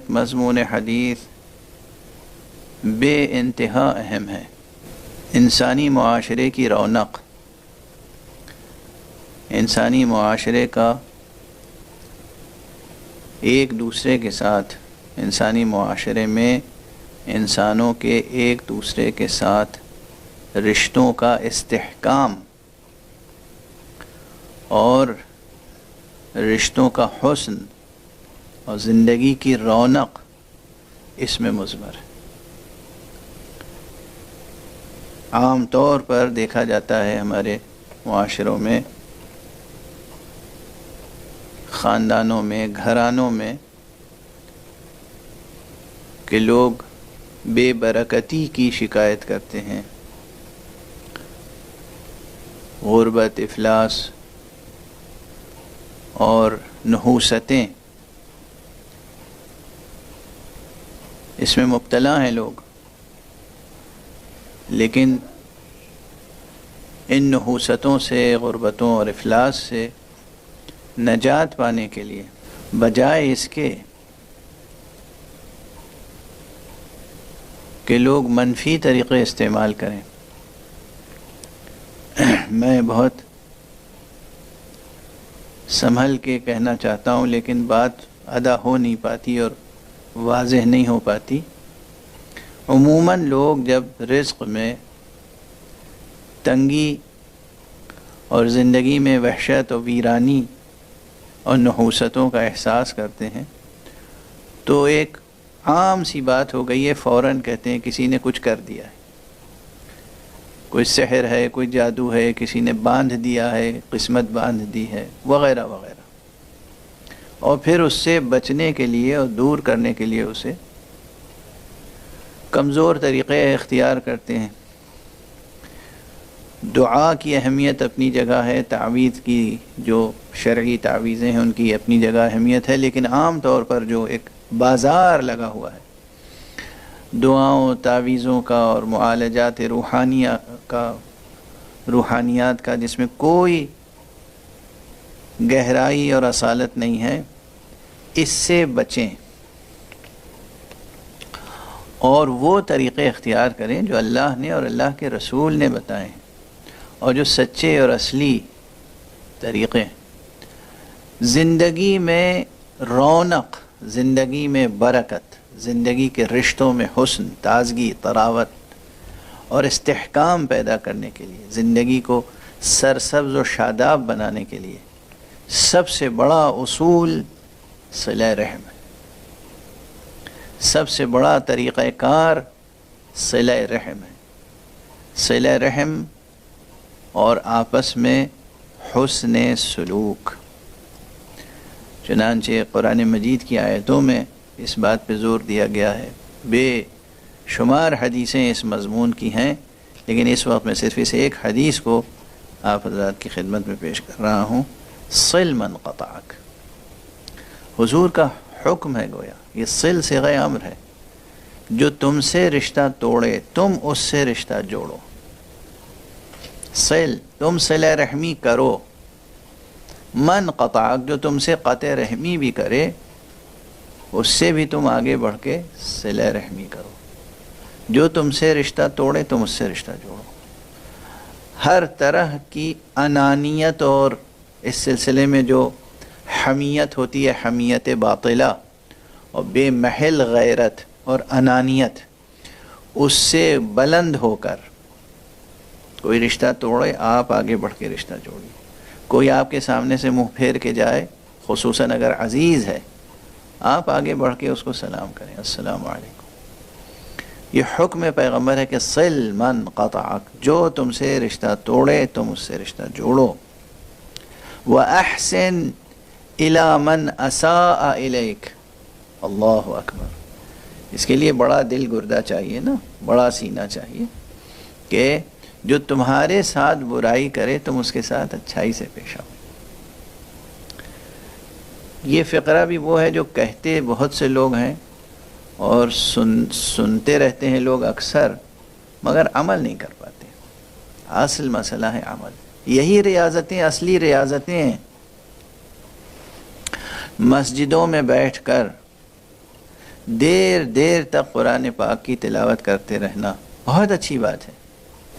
مضمون حدیث بے انتہا اہم ہے۔ انسانی معاشرے کی رونق، انسانی معاشرے کا ایک دوسرے کے ساتھ، انسانی معاشرے میں انسانوں کے ایک دوسرے کے ساتھ رشتوں کا استحکام اور رشتوں کا حسن اور زندگی کی رونق اس میں مضمر ہے۔ عام طور پر دیکھا جاتا ہے ہمارے معاشروں میں، خاندانوں میں، گھرانوں میں، کہ لوگ بے برکتی کی شکایت کرتے ہیں، غربت، افلاس اور نحوستیں، اس میں مبتلا ہیں لوگ۔ لیکن ان نحوستوں سے، غربتوں اور افلاس سے نجات پانے کے لیے بجائے اس کے کہ لوگ منفی طریقے استعمال کریں، میں بہت سنبھل کے کہنا چاہتا ہوں لیکن بات ادا ہو نہیں پاتی اور واضح نہیں ہو پاتی۔ عموماً لوگ جب رزق میں تنگی اور زندگی میں وحشت و ویرانی اور نحوستوں کا احساس کرتے ہیں تو ایک عام سی بات ہو گئی ہے، فوراً کہتے ہیں کسی نے کچھ کر دیا ہے، کوئی سحر ہے، کوئی جادو ہے، کسی نے باندھ دیا ہے، قسمت باندھ دی ہے، وغیرہ وغیرہ۔ اور پھر اس سے بچنے کے لیے اور دور کرنے کے لیے اسے کمزور طریقے اختیار کرتے ہیں۔ دعا کی اہمیت اپنی جگہ ہے، تعویذ کی جو شرعی تعویذیں ہیں ان کی اپنی جگہ اہمیت ہے، لیکن عام طور پر جو ایک بازار لگا ہوا ہے دعاؤں، تعویذوں کا اور معالجات روحانیات کا، جس میں کوئی گہرائی اور اصالت نہیں ہے، اس سے بچیں اور وہ طریقے اختیار کریں جو اللہ نے اور اللہ کے رسول نے بتائے ہیں اور جو سچے اور اصلی طریقے ہیں۔ زندگی میں رونق، زندگی میں برکت، زندگی کے رشتوں میں حسن، تازگی، طراوت اور استحکام پیدا کرنے کے لیے، زندگی کو سرسبز و شاداب بنانے کے لیے سب سے بڑا اصول صلہ رحم ہے، سب سے بڑا طریقہ کار صلہ رحم ہے۔ صلہ رحم اور آپس میں حسن سلوک، چنانچہ قرآن مجید کی آیتوں میں اس بات پہ زور دیا گیا ہے۔ بے شمار حدیثیں اس مضمون کی ہیں، لیکن اس وقت میں صرف اس ایک حدیث کو آپ حضرات کی خدمت میں پیش کر رہا ہوں۔ صل من قطعک، حضور کا حکم ہے، گویا یہ صل صیغہ امر ہے، جو تم سے رشتہ توڑے تم اس سے رشتہ جوڑو۔ صل، تم صلہ رحمی کرو، من قطعک، جو تم سے قطع رحمی بھی کرے اس سے بھی تم آگے بڑھ کے صلہ رحمی کرو، جو تم سے رشتہ توڑے تم اس سے رشتہ جوڑو۔ ہر طرح کی انانیت اور اس سلسلے میں جو حمیت ہوتی ہے، حمیت باطلہ اور بے محل غیرت اور انانیت، اس سے بلند ہو کر کوئی رشتہ توڑے، آپ آگے بڑھ کے رشتہ جوڑیے۔ کوئی آپ کے سامنے سے منہ پھیر کے جائے، خصوصاً اگر عزیز ہے، آپ آگے بڑھ کے اس کو سلام کریں، السلام علیکم۔ یہ حکم پیغمبر ہے کہ صل من قطعک، جو تم سے رشتہ توڑے تم اس سے رشتہ جوڑو۔ وَأَحْسِنْ إِلَى مَنْ أَسَاءَ إِلَيْكَ، اللہ اکبر۔ اس کے لیے بڑا دل گردہ چاہیے نا، بڑا سینہ چاہیے کہ جو تمہارے ساتھ برائی کرے تم اس کے ساتھ اچھائی سے پیش آؤ۔ یہ فقرہ بھی وہ ہے جو کہتے بہت سے لوگ ہیں اور سنتے رہتے ہیں لوگ اکثر، مگر عمل نہیں کر پاتے۔ اصل مسئلہ ہے عمل، یہی ریاضتیں اصلی ریاضتیں ہیں۔ مسجدوں میں بیٹھ کر دیر دیر تک قرآن پاک کی تلاوت کرتے رہنا بہت اچھی بات ہے،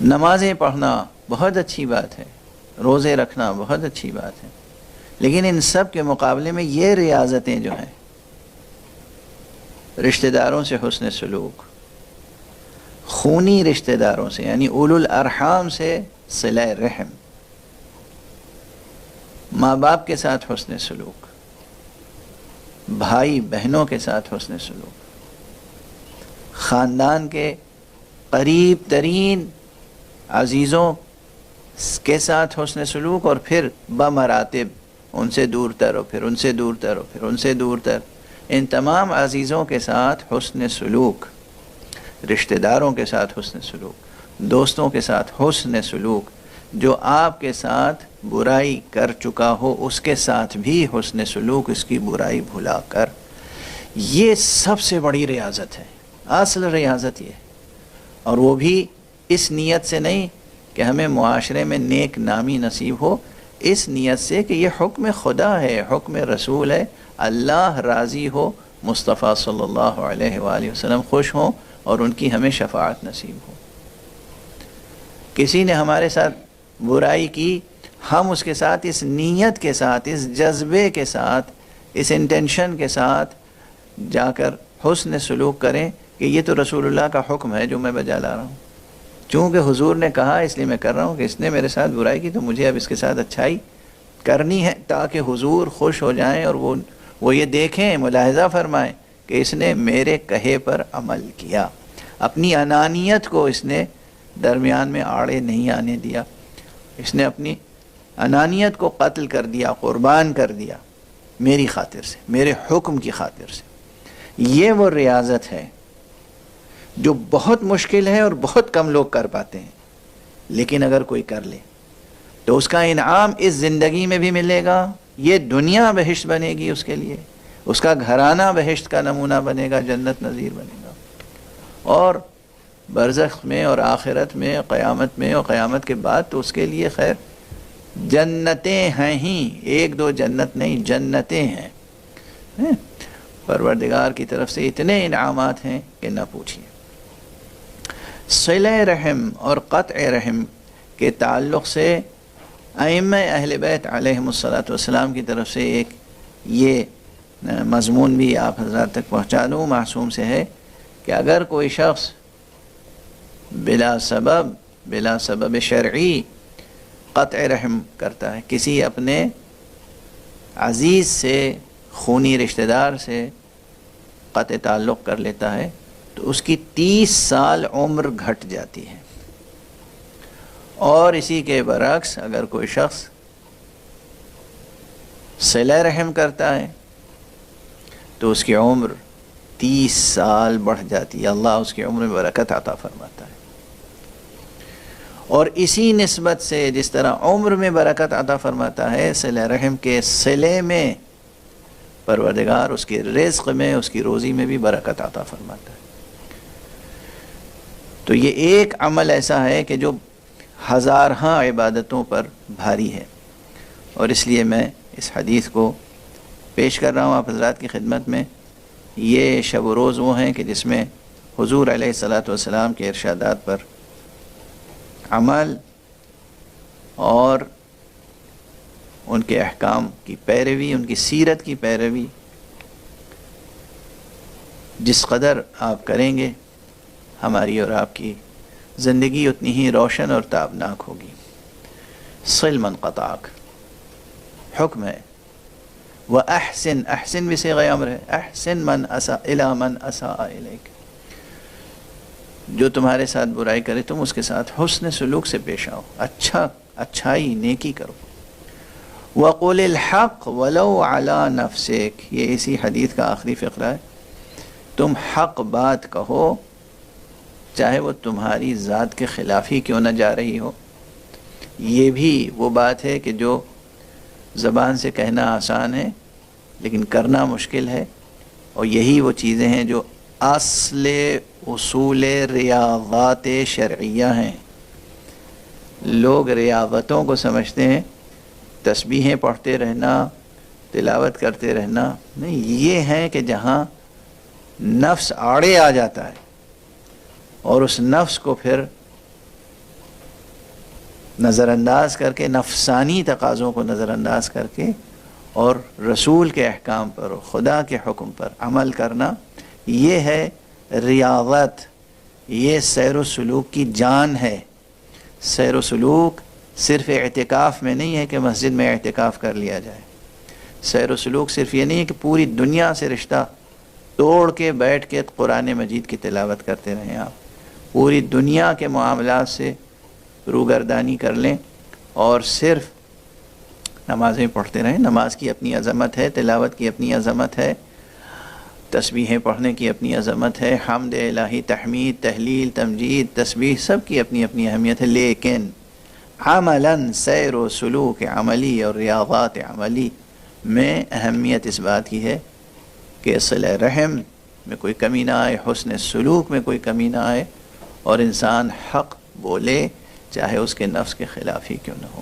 نمازیں پڑھنا بہت اچھی بات ہے، روزے رکھنا بہت اچھی بات ہے، لیکن ان سب کے مقابلے میں یہ ریاضتیں جو ہیں، رشتہ داروں سے حسن سلوک، خونی رشتہ داروں سے یعنی اولو الارحام سے صلہ رحم، ماں باپ کے ساتھ حسن سلوک، بھائی بہنوں کے ساتھ حسن سلوک، خاندان کے قریب ترین عزیزوں کے ساتھ حسن سلوک، اور پھر بمراتب ان سے دور تر، اور پھر ان سے دور تر، اور پھر ان سے دور تر، ان تمام عزیزوں کے ساتھ حسن سلوک، رشتہ داروں کے ساتھ حسن سلوک، دوستوں کے ساتھ حسن سلوک، جو آپ کے ساتھ برائی کر چکا ہو اس کے ساتھ بھی حسن سلوک، اس کی برائی بھلا کر، یہ سب سے بڑی ریاضت ہے، اصل ریاضت یہ ہے۔ اور وہ بھی اس نیت سے نہیں کہ ہمیں معاشرے میں نیک نامی نصیب ہو، اس نیت سے کہ یہ حکم خدا ہے، حکم رسول ہے، اللہ راضی ہو، مصطفیٰ صلی اللہ علیہ وآلہ وسلم خوش ہوں، اور ان کی ہمیں شفاعت نصیب ہو۔ کسی نے ہمارے ساتھ برائی کی، ہم اس کے ساتھ اس نیت کے ساتھ، اس جذبے کے ساتھ، اس انٹینشن کے ساتھ جا کر حسن سلوک کریں کہ یہ تو رسول اللہ کا حکم ہے جو میں بجا لا رہا ہوں، چونکہ حضور نے کہا اس لیے میں کر رہا ہوں کہ اس نے میرے ساتھ برائی کی تو مجھے اب اس کے ساتھ اچھائی کرنی ہے، تاکہ حضور خوش ہو جائیں اور وہ یہ دیکھیں، ملاحظہ فرمائیں کہ اس نے میرے کہے پر عمل کیا، اپنی انانیت کو اس نے درمیان میں آڑے نہیں آنے دیا، اس نے اپنی انانیت کو قتل کر دیا، قربان کر دیا میری خاطر سے، میرے حکم کی خاطر سے۔ یہ وہ ریاضت ہے جو بہت مشکل ہے اور بہت کم لوگ کر پاتے ہیں، لیکن اگر کوئی کر لے تو اس کا انعام اس زندگی میں بھی ملے گا، یہ دنیا بہشت بنے گی اس کے لیے، اس کا گھرانہ بہشت کا نمونہ بنے گا، جنت نظیر بنے گا، اور برزخ میں اور آخرت میں، قیامت میں اور قیامت کے بعد تو اس کے لیے خیر جنتیں ہیں ہی، ایک دو جنت نہیں، جنتیں ہیں، پروردگار کی طرف سے اتنے انعامات ہیں کہ نہ پوچھیے۔ صلہ رحم اور قطع رحم کے تعلق سے ائمہ اہل بیت علیہم الصلاۃ والسلام کی طرف سے ایک یہ مضمون بھی آپ حضرات تک پہنچا دوں، معصوم سے ہے کہ اگر کوئی شخص بلا سبب شرعی قطع رحم کرتا ہے، کسی اپنے عزیز سے، خونی رشتہ دار سے قطع تعلق کر لیتا ہے، تو اس کی 30 سال عمر گھٹ جاتی ہے، اور اسی کے برعکس اگر کوئی شخص صلہ رحم کرتا ہے تو اس کی عمر 30 سال بڑھ جاتی ہے، اللہ اس کی عمر میں برکت عطا فرماتا ہے۔ اور اسی نسبت سے جس طرح عمر میں برکت عطا فرماتا ہے، صلہ رحم کے صلے میں پروردگار اس کے رزق میں، اس کی روزی میں بھی برکت عطا فرماتا ہے۔ تو یہ ایک عمل ایسا ہے کہ جو ہزارہاں عبادتوں پر بھاری ہے، اور اس لیے میں اس حدیث کو پیش کر رہا ہوں آپ حضرات کی خدمت میں۔ یہ شب و روز وہ ہیں کہ جس میں حضور علیہ الصلاۃ والسلام کے ارشادات پر عمل اور ان کے احکام کی پیروی، ان کی سیرت کی پیروی جس قدر آپ کریں گے، ہماری اور آپ کی زندگی اتنی ہی روشن اور تابناک ہوگی۔ صل من قطعک حکم ہے، وَأَحْسِنْ، احسن بھی صیغہ امر ہے، احسن من اساء الی من اساء الیک، جو تمہارے ساتھ برائی کرے تم اس کے ساتھ حسن سلوک سے پیش آؤ، اچھائی نیکی کرو۔ وَقُلِ الْحَقِّ وَلَوْ عَلَى نَفْسِكَ، یہ اسی حدیث کا آخری فقرہ ہے، تم حق بات کہو چاہے وہ تمہاری ذات کے خلاف ہی کیوں نہ جا رہی ہو۔ یہ بھی وہ بات ہے کہ جو زبان سے کہنا آسان ہے لیکن کرنا مشکل ہے، اور یہی وہ چیزیں ہیں جو اصل اصول ریاضات شرعیہ ہیں۔ لوگ ریاضتوں کو سمجھتے ہیں تسبیحیں پڑھتے رہنا، تلاوت کرتے رہنا، نہیں، یہ ہیں کہ جہاں نفس آڑے آ جاتا ہے اور اس نفس کو پھر نظر انداز کر کے، نفسانی تقاضوں کو نظر انداز کر کے اور رسول کے احکام پر، خدا کے حکم پر عمل کرنا، یہ ہے ریاضت، یہ سیر و سلوک کی جان ہے۔ سیر و سلوک صرف اعتکاف میں نہیں ہے کہ مسجد میں اعتکاف کر لیا جائے۔ سیر و سلوک صرف یہ نہیں ہے کہ پوری دنیا سے رشتہ توڑ کے بیٹھ کے قرآن مجید کی تلاوت کرتے رہیں، آپ پوری دنیا کے معاملات سے روگردانی کر لیں اور صرف نمازیں پڑھتے رہیں۔ نماز کی اپنی عظمت ہے، تلاوت کی اپنی عظمت ہے، تسبیحیں پڑھنے کی اپنی عظمت ہے، حمد الہی، تحمید، تہلیل، تمجید، تسبیح، سب کی اپنی اپنی اہمیت ہے، لیکن عملاً سیر و سلوک عملی اور ریاضات عملی میں اہمیت اس بات کی ہے کہ صلہ رحم میں کوئی کمی نہ آئے، حسن سلوک میں کوئی کمی نہ آئے، اور انسان حق بولے چاہے اس کے نفس کے خلاف ہی کیوں نہ ہو۔